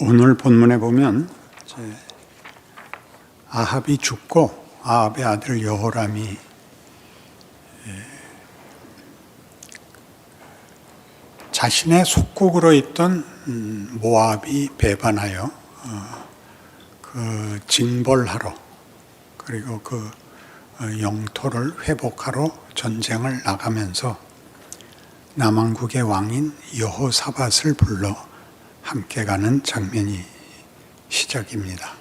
오늘 본문에 보면 아합이 죽고 아합의 아들 여호람이 자신의 속국으로 있던 모압이 배반하여 그 징벌하러 그리고 그 영토를 회복하러 전쟁을 나가면서 남왕국의 왕인 여호사밧을 불러 함께 가는 장면이 시작입니다.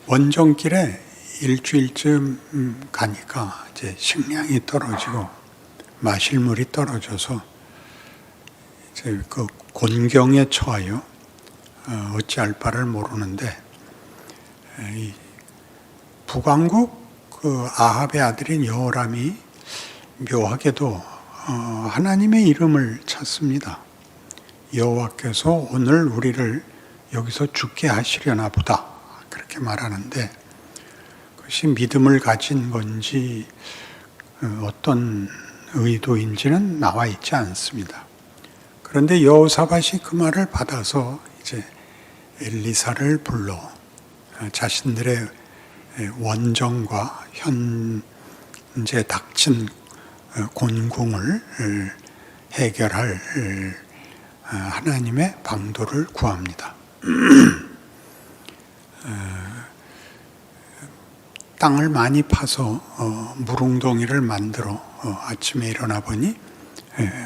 원정길에 일주일쯤 가니까 이제 식량이 떨어지고 마실 물이 떨어져서 이제 그 곤경에 처하여 어찌할 바를 모르는데 이 북왕국 그 아합의 아들인 여호람이 묘하게도 하나님의 이름을 찾습니다. 여호와께서 오늘 우리를 여기서 죽게 하시려나 보다 그렇게 말하는데 그것이 믿음을 가진 건지 어떤 의도인지는 나와 있지 않습니다. 그런데 여호사밧이 그 말을 받아서 이제 엘리사를 불러 자신들의 원정과 현재 닥친 곤궁을 해결할 하나님의 방도를 구합니다. 땅을 많이 파서 물웅덩이를 만들어 아침에 일어나 보니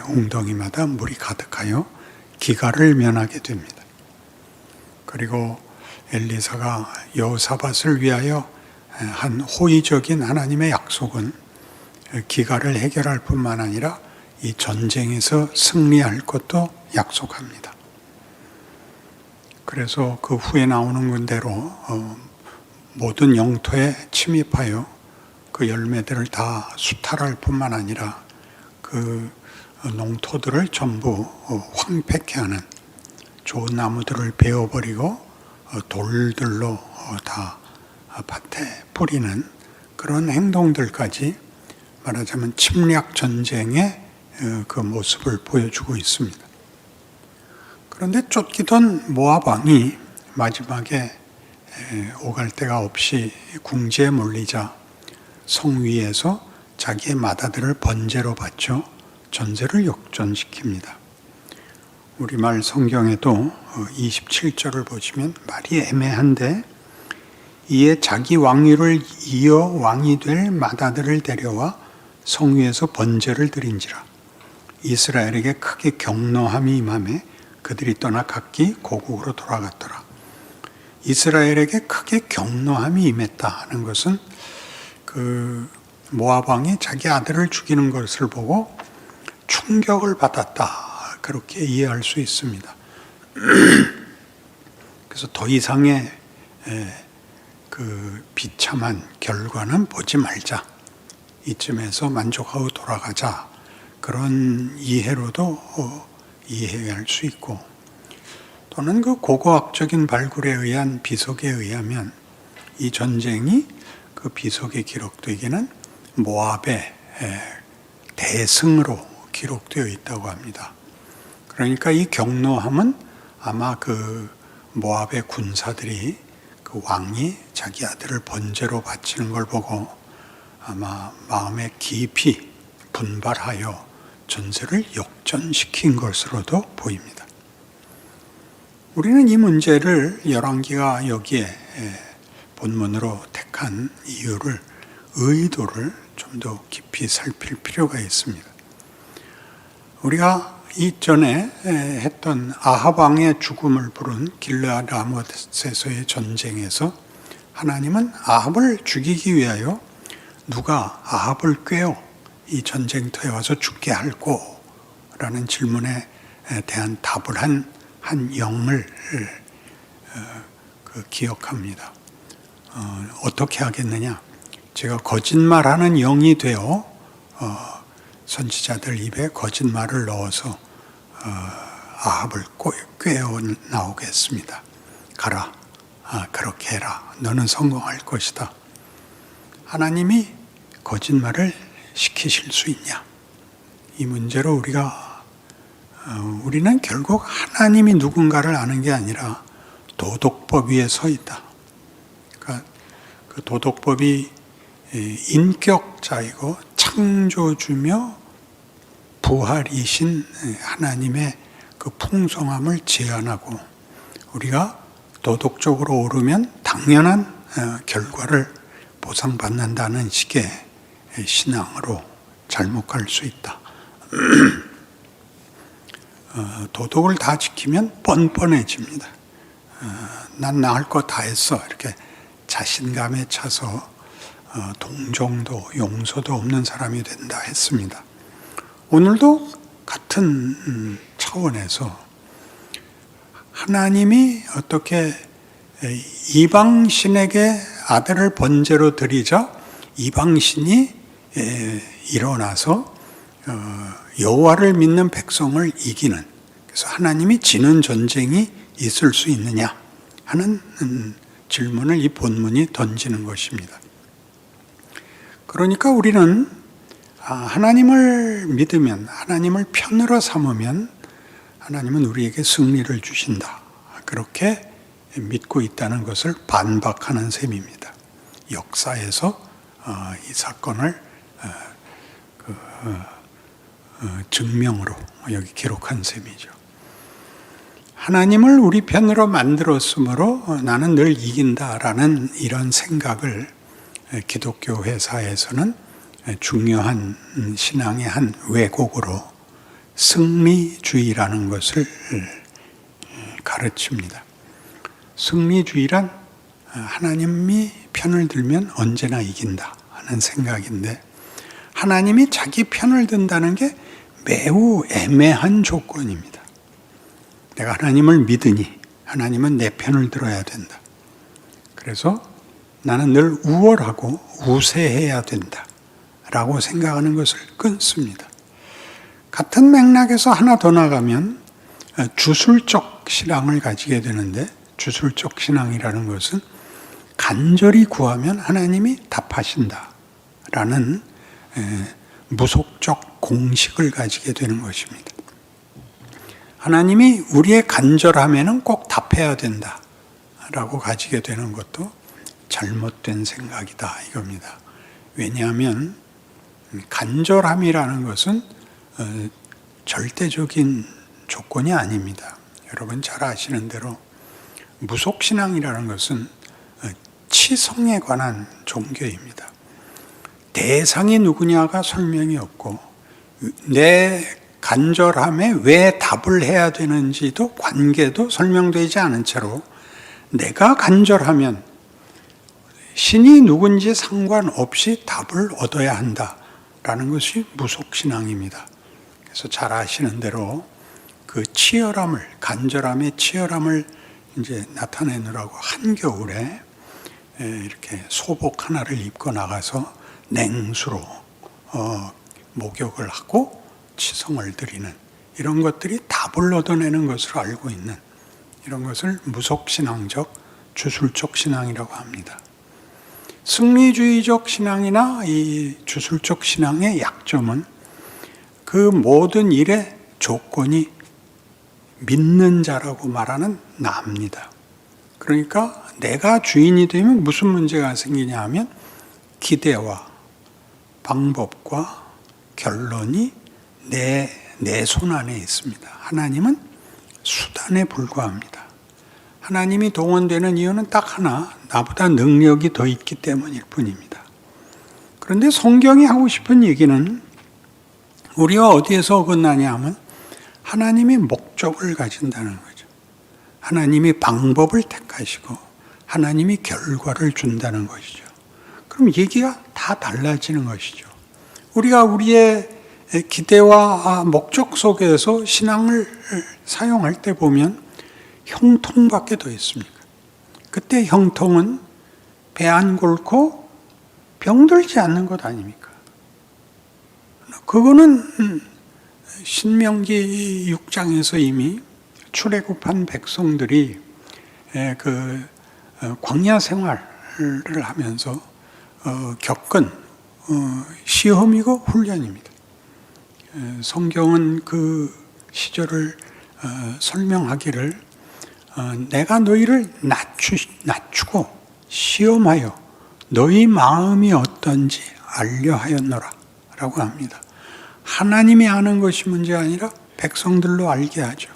웅덩이마다 물이 가득하여 기갈을 면하게 됩니다. 그리고 엘리사가 여호사밧을 위하여 한 호의적인 하나님의 약속은 기갈을 해결할 뿐만 아니라 이 전쟁에서 승리할 것도 약속합니다. 그래서 그 후에 나오는 군대로 모든 영토에 침입하여 그 열매들을 다 수탈할 뿐만 아니라 그 농토들을 전부 황폐케 하는 좋은 나무들을 베어버리고 돌들로 다 밭에 뿌리는 그런 행동들까지 말하자면 침략 전쟁의 그 모습을 보여주고 있습니다. 그런데 쫓기던 모압 왕이 마지막에 오갈 데가 없이 궁지에 몰리자 성 위에서 자기의 맏아들을 번제로 바쳐 전세를 역전시킵니다. 우리말 성경에도 27절을 보시면 말이 애매한데 이에 자기 왕위를 이어 왕이 될 맏아들을 데려와 성 위에서 번제를 드린지라. 이스라엘에게 크게 경노함이 임하매 그들이 떠나 각기 고국으로 돌아갔더라. 이스라엘에게 크게 경노함이 임했다 하는 것은 그 모압 왕이 자기 아들을 죽이는 것을 보고 충격을 받았다 그렇게 이해할 수 있습니다. 그래서 더 이상의 그 비참한 결과는 보지 말자. 이쯤에서 만족하고 돌아가자. 그런 이해로도 이해할 수 있고 또는 그 고고학적인 발굴에 의한 비속에 의하면 이 전쟁이 그 비속에 기록되기는 모압의 대승으로 기록되어 있다고 합니다. 그러니까 이 경노함은 아마 그 모압의 군사들이 그 왕이 자기 아들을 번제로 바치는 걸 보고 아마 마음에 깊이 분발하여 전세를 역전시킨 것으로도 보입니다. 우리는 이 문제를 열왕기가 여기에 본문으로 택한 이유를 의도를 좀 더 깊이 살필 필요가 있습니다. 우리가 이전에 했던 아합 왕의 죽음을 부른 길르앗 라못에서의 전쟁에서 하나님은 아합을 죽이기 위하여 누가 아합을 꿰어 이 전쟁터에 와서 죽게 할꼬? 라는 질문에 대한 답을 한 영을 기억합니다. 어떻게 하겠느냐? 제가 거짓말하는 영이 되어 선지자들 입에 거짓말을 넣어서 아합을 꿰어 나오겠습니다. 가라, 그렇게 해라. 너는 성공할 것이다. 하나님이 거짓말을 시키실 수 있냐? 이 문제로 우리가 우리는 결국 하나님이 누군가를 아는 게 아니라 도덕법 위에 서 있다. 그러니까 그 도덕법이 인격자이고 창조주며 부활이신 하나님의 그 풍성함을 제안하고 우리가 도덕적으로 오르면 당연한 결과를 보상받는다는 식의 신앙으로 잘못할 수 있다. 도덕을 다 지키면 뻔뻔해집니다. 난 나 할 거 다 했어. 이렇게 자신감에 차서 동정도 용서도 없는 사람이 된다 했습니다. 오늘도 같은 차원에서 하나님이 어떻게 이방신에게 아들을 번제로 드리자 이방신이 일어나서 여호와를 믿는 백성을 이기는, 그래서 하나님이 지는 전쟁이 있을 수 있느냐 하는 질문을 이 본문이 던지는 것입니다. 그러니까 우리는 하나님을 믿으면, 하나님을 편으로 삼으면 하나님은 우리에게 승리를 주신다, 그렇게 믿고 있다는 것을 반박하는 셈입니다. 역사에서 이 사건을 증명으로 여기 기록한 셈이죠. 하나님을 우리 편으로 만들었으므로 나는 늘 이긴다라는 이런 생각을 기독교 회사에서는 중요한 신앙의 한 왜곡으로 승리주의라는 것을 가르칩니다. 승리주의란 하나님이 편을 들면 언제나 이긴다 하는 생각인데, 하나님이 자기 편을 든다는 게 매우 애매한 조건입니다. 내가 하나님을 믿으니 하나님은 내 편을 들어야 된다. 그래서 나는 늘 우월하고 우세해야 된다 라고 생각하는 것을 끊습니다. 같은 맥락에서 하나 더 나가면 주술적 신앙을 가지게 되는데, 주술적 신앙이라는 것은 간절히 구하면 하나님이 답하신다 라는 무속적 공식을 가지게 되는 것입니다. 하나님이 우리의 간절함에는 꼭 답해야 된다 라고 가지게 되는 것도 잘못된 생각이다 이겁니다. 왜냐하면 간절함이라는 것은 절대적인 조건이 아닙니다. 여러분 잘 아시는 대로 무속신앙이라는 것은 치성에 관한 종교입니다. 대상이 누구냐가 설명이 없고, 내 간절함에 왜 답을 해야 되는지도 관계도 설명되지 않은 채로 내가 간절하면 신이 누군지 상관없이 답을 얻어야 한다라는 것이 무속신앙입니다. 그래서 잘 아시는 대로 그 치열함을, 간절함의 치열함을 이제 나타내느라고 한겨울에 이렇게 소복 하나를 입고 나가서 냉수로 목욕을 하고 치성을 드리는 이런 것들이 답을 얻어내는 것을 알고 있는, 이런 것을 무속신앙적, 주술적 신앙이라고 합니다. 승리주의적 신앙이나 이 주술적 신앙의 약점은 그 모든 일의 조건이 믿는 자라고 말하는 나입니다. 그러니까 내가 주인이 되면 무슨 문제가 생기냐 하면 기대와 방법과 결론이 내 손 안에 있습니다. 하나님은 수단에 불과합니다. 하나님이 동원되는 이유는 딱 하나, 나보다 능력이 더 있기 때문일 뿐입니다. 그런데 성경이 하고 싶은 얘기는 우리가 어디에서 어긋나냐 하면 하나님이 목적을 가진다는 거죠. 하나님이 방법을 택하시고 하나님이 결과를 준다는 것이죠. 그럼 얘기가 다 달라지는 것이죠. 우리가 우리의 기대와 목적 속에서 신앙을 사용할 때 보면 형통밖에 더 있습니까? 그때 형통은 배 안 곪고 병들지 않는 것 아닙니까? 그거는 신명기 6장에서 이미 출애굽한 백성들이 그 광야 생활을 하면서 겪은 시험이고 훈련입니다. 성경은 그 시절을 설명하기를 내가 너희를 낮추고 시험하여 너희 마음이 어떤지 알려 하였노라 라고 합니다. 하나님이 아는 것이 문제가 아니라 백성들로 알게 하죠.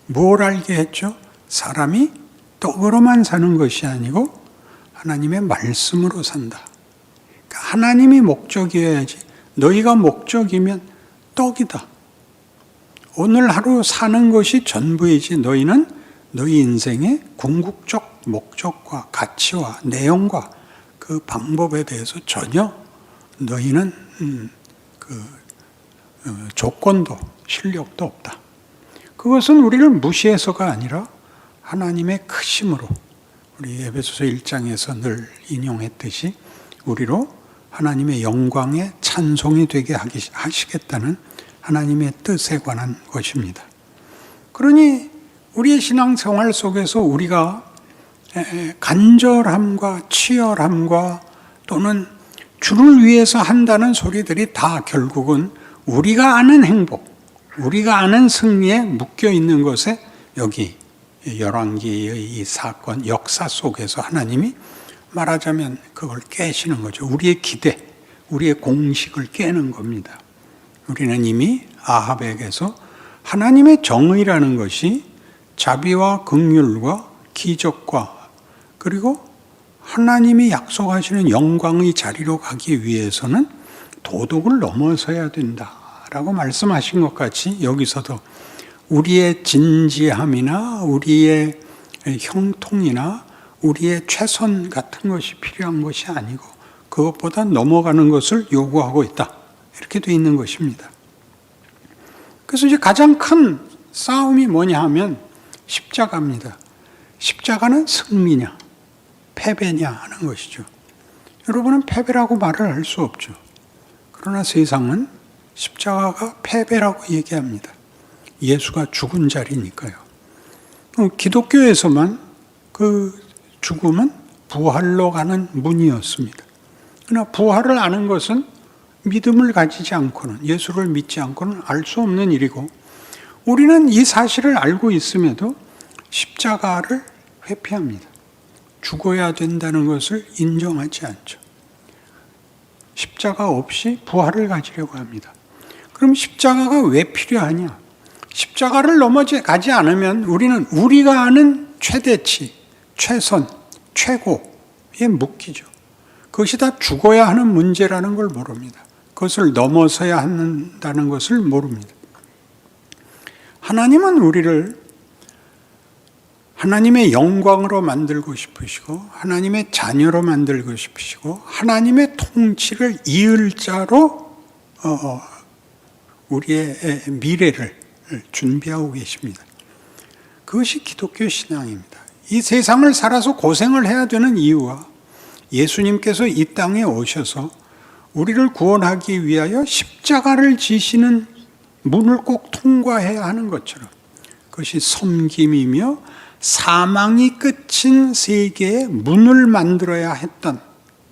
뭘 알게 했죠? 사람이 떡으로만 사는 것이 아니고 하나님의 말씀으로 산다. 그러니까 하나님이 목적이어야지. 너희가 목적이면 떡이다. 오늘 하루 사는 것이 전부이지 너희는 너희 인생의 궁극적 목적과 가치와 내용과 그 방법에 대해서 전혀 너희는 조건도 실력도 없다. 그것은 우리를 무시해서가 아니라 하나님의 크심으로 우리 에베소서 1장에서 늘 인용했듯이 우리로 하나님의 영광의 찬송이 되게 하시겠다는 하나님의 뜻에 관한 것입니다. 그러니 우리의 신앙생활 속에서 우리가 간절함과 치열함과 또는 주를 위해서 한다는 소리들이 다 결국은 우리가 아는 행복, 우리가 아는 승리에 묶여 있는 것에 여기 열왕기의 이 사건, 역사 속에서 하나님이 말하자면 그걸 깨시는 거죠. 우리의 기대, 우리의 공식을 깨는 겁니다. 우리는 이미 아합에게서 하나님의 정의라는 것이 자비와 긍휼과 기적과 그리고 하나님이 약속하시는 영광의 자리로 가기 위해서는 도덕을 넘어서야 된다라고 말씀하신 것 같이 여기서도 우리의 진지함이나 우리의 형통이나 우리의 최선 같은 것이 필요한 것이 아니고 그것보다 넘어가는 것을 요구하고 있다. 이렇게 돼 있는 것입니다. 그래서 이제 가장 큰 싸움이 뭐냐 하면 십자가입니다. 십자가는 승리냐, 패배냐 하는 것이죠. 여러분은 패배라고 말을 할 수 없죠. 그러나 세상은 십자가가 패배라고 얘기합니다. 예수가 죽은 자리니까요. 기독교에서만 그 죽음은 부활로 가는 문이었습니다. 그러나 부활을 아는 것은 믿음을 가지지 않고는, 예수를 믿지 않고는 알 수 없는 일이고, 우리는 이 사실을 알고 있음에도 십자가를 회피합니다. 죽어야 된다는 것을 인정하지 않죠. 십자가 없이 부활을 가지려고 합니다. 그럼 십자가가 왜 필요하냐? 십자가를 넘어가지 않으면 우리는 우리가 아는 최대치, 최선, 최고에 묶이죠. 그것이 다 죽어야 하는 문제라는 걸 모릅니다. 그것을 넘어서야 한다는 것을 모릅니다. 하나님은 우리를 하나님의 영광으로 만들고 싶으시고 하나님의 자녀로 만들고 싶으시고 하나님의 통치를 이을 자로 우리의 미래를 준비하고 계십니다. 그것이 기독교 신앙입니다. 이 세상을 살아서 고생을 해야 되는 이유와 예수님께서 이 땅에 오셔서 우리를 구원하기 위하여 십자가를 지시는 문을 꼭 통과해야 하는 것처럼 그것이 섬김이며 사망이 끝인 세계의 문을 만들어야 했던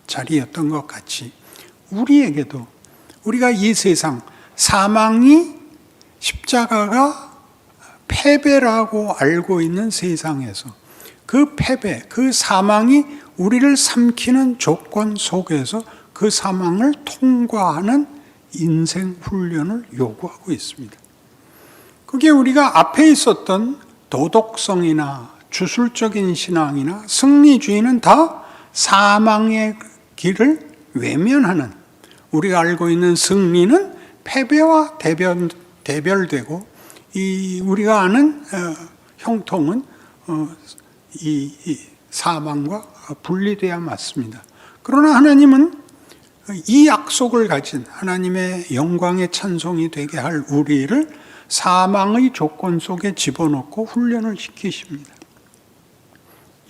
자리였던 것 같이 우리에게도 우리가 이 세상 사망이 십자가가 패배라고 알고 있는 세상에서 그 패배, 그 사망이 우리를 삼키는 조건 속에서 그 사망을 통과하는 인생 훈련을 요구하고 있습니다. 그게 우리가 앞에 있었던 도덕성이나 주술적인 신앙이나 승리주의는 다 사망의 길을 외면하는, 우리가 알고 있는 승리는 패배와 대별되고 우리가 아는 형통은 이 사망과 분리돼야 맞습니다. 그러나 하나님은 이 약속을 가진 하나님의 영광의 찬송이 되게 할 우리를 사망의 조건 속에 집어넣고 훈련을 시키십니다.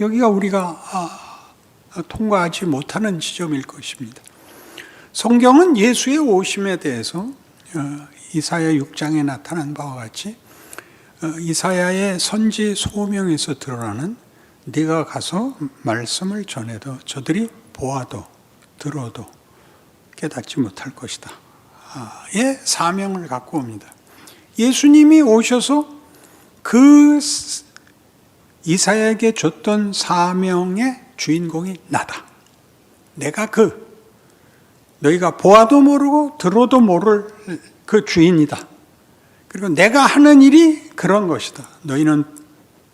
여기가 우리가 통과하지 못하는 지점일 것입니다. 성경은 예수의 오심에 대해서 이사야 6장에 나타난 바와 같이 이사야의 선지 소명에서 드러나는 네가 가서 말씀을 전해도 저들이 보아도 들어도 깨닫지 못할 것이다 의 사명을 갖고 옵니다. 예수님이 오셔서 그 이사야에게 줬던 사명의 주인공이 나다. 내가 너희가 보아도 모르고 들어도 모를 그 주인이다. 그리고 내가 하는 일이 그런 것이다. 너희는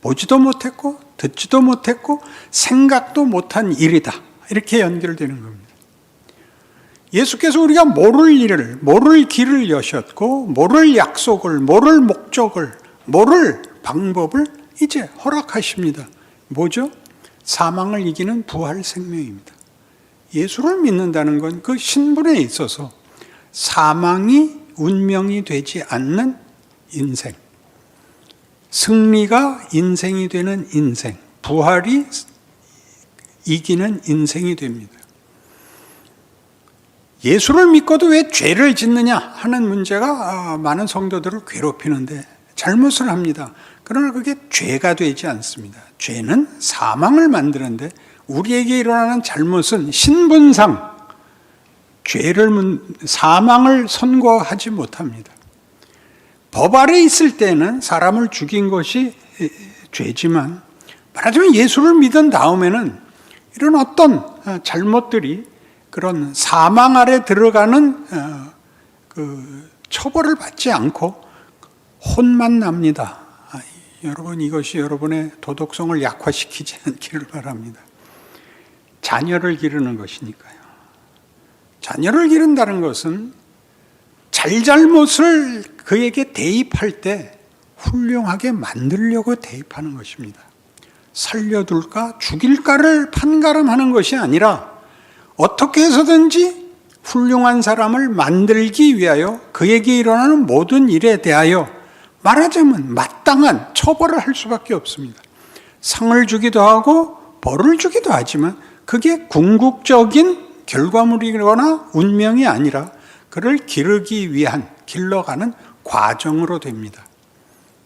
보지도 못했고 듣지도 못했고 생각도 못한 일이다. 이렇게 연결되는 겁니다. 예수께서 우리가 모를 길을 여셨고 모를 약속을, 모를 목적을, 모를 방법을 이제 허락하십니다. 뭐죠? 사망을 이기는 부활 생명입니다. 예수를 믿는다는 건 그 신분에 있어서 사망이 운명이 되지 않는 인생, 승리가 인생이 되는 인생, 부활이 이기는 인생이 됩니다. 예수를 믿고도 왜 죄를 짓느냐 하는 문제가 많은 성도들을 괴롭히는데 잘못을 합니다. 그러나 그게 죄가 되지 않습니다. 죄는 사망을 만드는데 우리에게 일어나는 잘못은 신분상 사망을 선고하지 못합니다. 법 아래 있을 때는 사람을 죽인 것이 죄지만 말하자면 예수를 믿은 다음에는 이런 어떤 잘못들이 그런 사망 아래 들어가는 그 처벌을 받지 않고 혼만 납니다. 여러분, 이것이 여러분의 도덕성을 약화시키지 않기를 바랍니다. 자녀를 기르는 것이니까요. 자녀를 기른다는 것은 잘못을 그에게 대입할 때 훌륭하게 만들려고 대입하는 것입니다. 살려둘까 죽일까를 판가름하는 것이 아니라 어떻게 해서든지 훌륭한 사람을 만들기 위하여 그에게 일어나는 모든 일에 대하여 말하자면 마땅한 처벌을 할 수밖에 없습니다. 상을 주기도 하고 벌을 주기도 하지만 그게 궁극적인 결과물이거나 운명이 아니라 그를 기르기 위한 길러가는 과정으로 됩니다.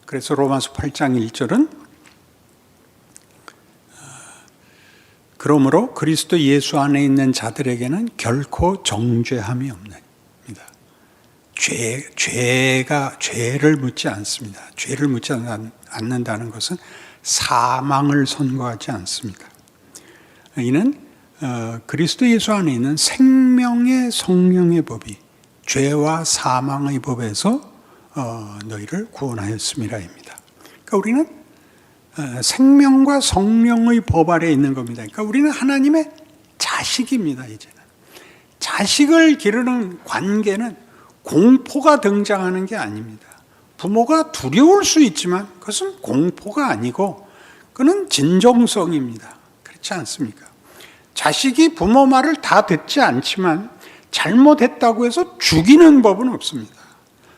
그래서 로마서 8장 1절은 그러므로 그리스도 예수 안에 있는 자들에게는 결코 정죄함이 없느니라. 죄를 묻지 않습니다. 죄를 묻지 않는다는 것은 사망을 선고하지 않습니다. 이는 그리스도 예수 안에 있는 생명의 성령의 법이 죄와 사망의 법에서 너희를 구원하였음이라입니다. 그러니까 우리는 생명과 성령의 법 아래에 있는 겁니다. 그러니까 우리는 하나님의 자식입니다. 이제는 자식을 기르는 관계는 공포가 등장하는 게 아닙니다. 부모가 두려울 수 있지만 그것은 공포가 아니고 그는 진정성입니다. 그렇지 않습니까? 자식이 부모 말을 다 듣지 않지만 잘못했다고 해서 죽이는 법은 없습니다.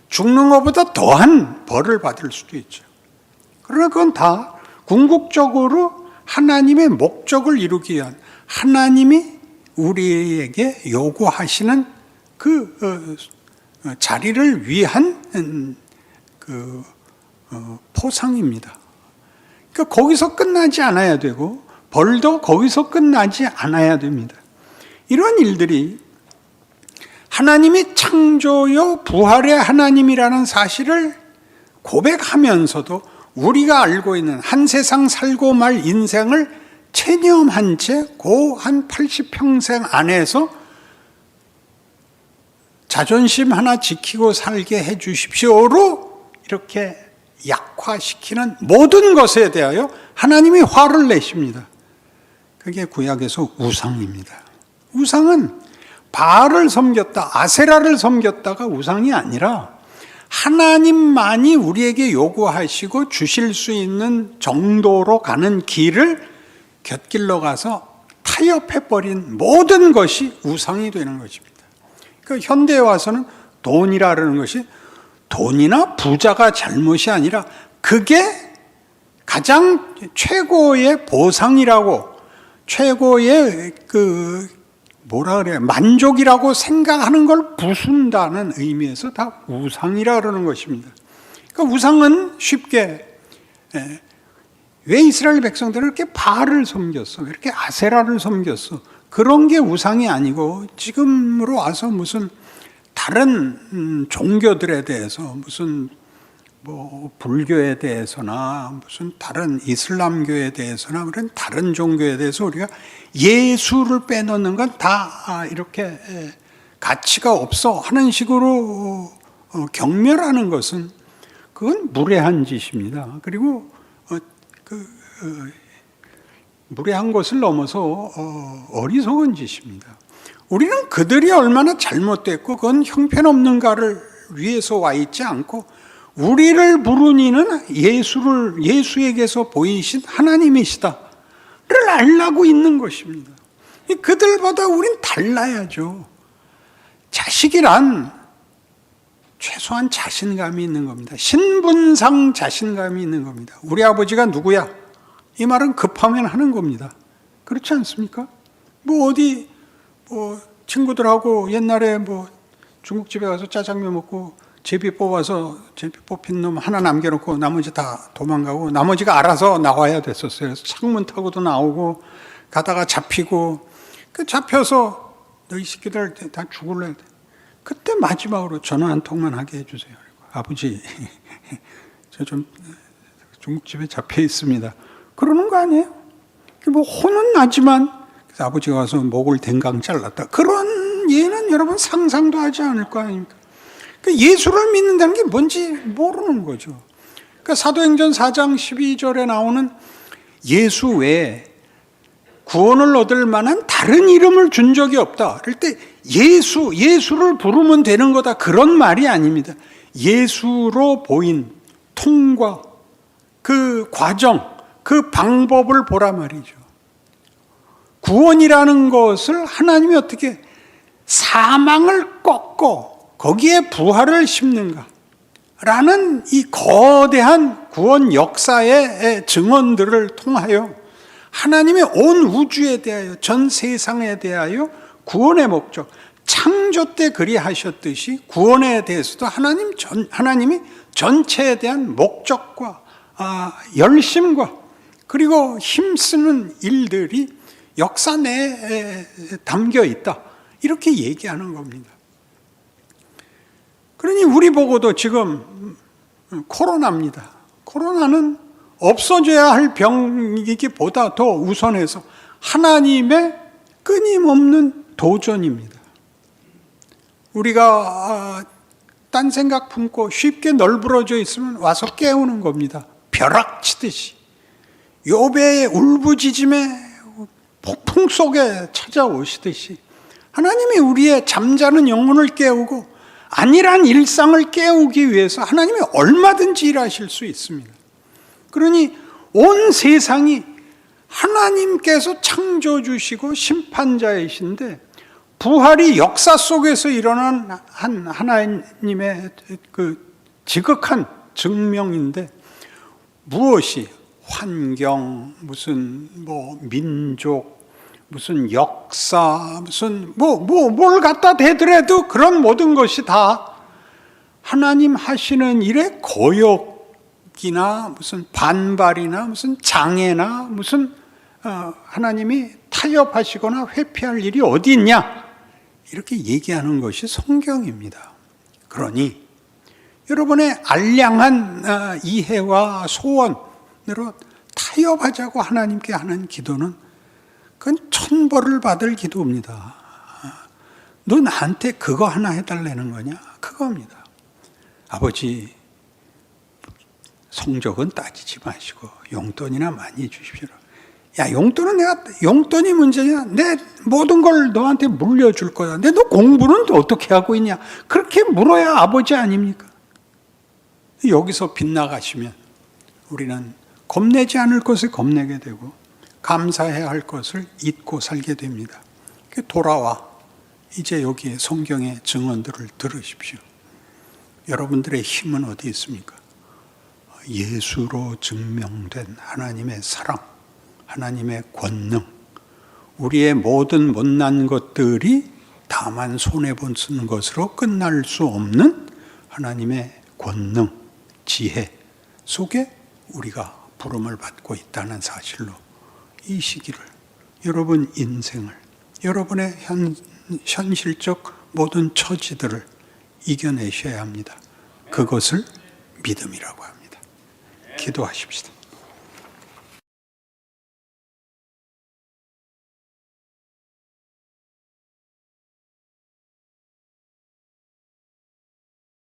죽는 것보다 더한 벌을 받을 수도 있죠. 그러나 그건 다 궁극적으로 하나님의 목적을 이루기 위한 하나님이 우리에게 요구하시는 그 자리를 위한 그 포상입니다. 그러니까 거기서 끝나지 않아야 되고 벌도 거기서 끝나지 않아야 됩니다. 이런 일들이 하나님이 창조요 부활의 하나님이라는 사실을 고백하면서도 우리가 알고 있는 한 세상 살고 말 인생을 체념한 채 고 한 80평생 안에서 자존심 하나 지키고 살게 해 주십시오로 이렇게 약화시키는 모든 것에 대하여 하나님이 화를 내십니다. 그게 구약에서 우상입니다. 우상은 바알을 섬겼다, 아세라를 섬겼다가 우상이 아니라 하나님만이 우리에게 요구하시고 주실 수 있는 정도로 가는 길을 곁길로 가서 타협해버린 모든 것이 우상이 되는 것입니다. 그러니까 현대에 와서는 돈이라는 것이 돈이나 부자가 잘못이 아니라 그게 가장 최고의 보상이라고 최고의 만족이라고 생각하는 걸 부순다는 의미에서 다 우상이라 그러는 것입니다. 그러니까 우상은 쉽게 왜 이스라엘 백성들은 이렇게 바알을 섬겼어? 왜 이렇게 아세라를 섬겼어? 그런 게 우상이 아니고 지금으로 와서 무슨 다른 종교들에 대해서 무슨 뭐 불교에 대해서나 무슨 다른 이슬람교에 대해서나 그런 다른 종교에 대해서 우리가 예수를 빼놓는 건 다 이렇게 가치가 없어 하는 식으로 경멸하는 것은 그건 무례한 짓입니다. 그리고 무례한 것을 넘어서 어리석은 짓입니다. 우리는 그들이 얼마나 잘못됐고 그건 형편없는가를 위해서 와 있지 않고 우리를 부른 이는 예수에게서 보이신 하나님이시다를 알라고 있는 것입니다. 그들보다 우린 달라야죠. 자식이란 최소한 자신감이 있는 겁니다. 신분상 자신감이 있는 겁니다. 우리 아버지가 누구야? 이 말은 급하면 하는 겁니다. 그렇지 않습니까? 어디 친구들하고 옛날에 중국집에 가서 짜장면 먹고 제비 뽑힌 놈 하나 남겨놓고 나머지 다 도망가고 나머지가 알아서 나와야 됐었어요. 그래서 창문 타고도 나오고 가다가 잡히고 잡혀서 너희 새끼들 다 죽을래. 그때 마지막으로 전화 한 통만 하게 해주세요. 아버지, 저 좀 중국집에 잡혀 있습니다. 그러는 거 아니에요? 혼은 나지만 그래서 아버지가 와서 목을 댕강 잘랐다. 그런 예는 여러분 상상도 하지 않을 거 아닙니까? 예수를 믿는다는 게 뭔지 모르는 거죠. 사도행전 4장 12절에 나오는 예수 외에 구원을 얻을 만한 다른 이름을 준 적이 없다. 그럴 때 예수를 부르면 되는 거다. 그런 말이 아닙니다. 예수로 보인 통과, 그 과정, 그 방법을 보라 말이죠. 구원이라는 것을 하나님이 어떻게 사망을 꺾고 거기에 부활을 심는가? 라는 이 거대한 구원 역사의 증언들을 통하여 하나님의 온 우주에 대하여 전 세상에 대하여 구원의 목적, 창조 때 그리하셨듯이 구원에 대해서도 하나님이 전체에 대한 목적과 열심과 그리고 힘쓰는 일들이 역사 내에 담겨 있다. 이렇게 얘기하는 겁니다. 그러니 우리 보고도 지금 코로나입니다. 코로나는 없어져야 할 병이기보다 더 우선해서 하나님의 끊임없는 도전입니다. 우리가 딴 생각 품고 쉽게 널브러져 있으면 와서 깨우는 겁니다. 벼락치듯이. 욥의 울부짖음에 폭풍 속에 찾아오시듯이 하나님이 우리의 잠자는 영혼을 깨우고 안일한 일상을 깨우기 위해서 하나님이 얼마든지 일하실 수 있습니다. 그러니 온 세상이 하나님께서 창조주시고 심판자이신데 부활이 역사 속에서 일어난 하나님의 그 지극한 증명인데 무엇이 환경, 무슨 민족, 무슨 역사, 무슨 뭘 갖다 대더라도 그런 모든 것이 다 하나님 하시는 일에 거역이나 무슨 반발이나 무슨 장애나 무슨 하나님이 타협하시거나 회피할 일이 어디 있냐 이렇게 얘기하는 것이 성경입니다. 그러니 여러분의 알량한 이해와 소원으로 타협하자고 하나님께 하는 기도는 그건 천벌을 받을 기도입니다. 너 나한테 그거 하나 해달라는 거냐? 그겁니다. 아버지, 성적은 따지지 마시고 용돈이나 많이 주십시오. 야, 용돈이 문제냐? 내 모든 걸 너한테 물려줄 거야. 근데 너 공부는 어떻게 하고 있냐? 그렇게 물어야 아버지 아닙니까? 여기서 빗나가시면 우리는 겁내지 않을 것을 겁내게 되고 감사해야 할 것을 잊고 살게 됩니다. 돌아와 이제 여기에 성경의 증언들을 들으십시오. 여러분들의 힘은 어디 있습니까? 예수로 증명된 하나님의 사랑, 하나님의 권능, 우리의 모든 못난 것들이 다만 손해보는 것으로 끝날 수 없는 하나님의 권능, 지혜 속에 우리가 부름을 받고 있다는 사실로 이 시기를, 여러분 인생을, 여러분의 현실적 모든 처지들을 이겨내셔야 합니다. 그것을 믿음이라고 합니다. 기도하십시다.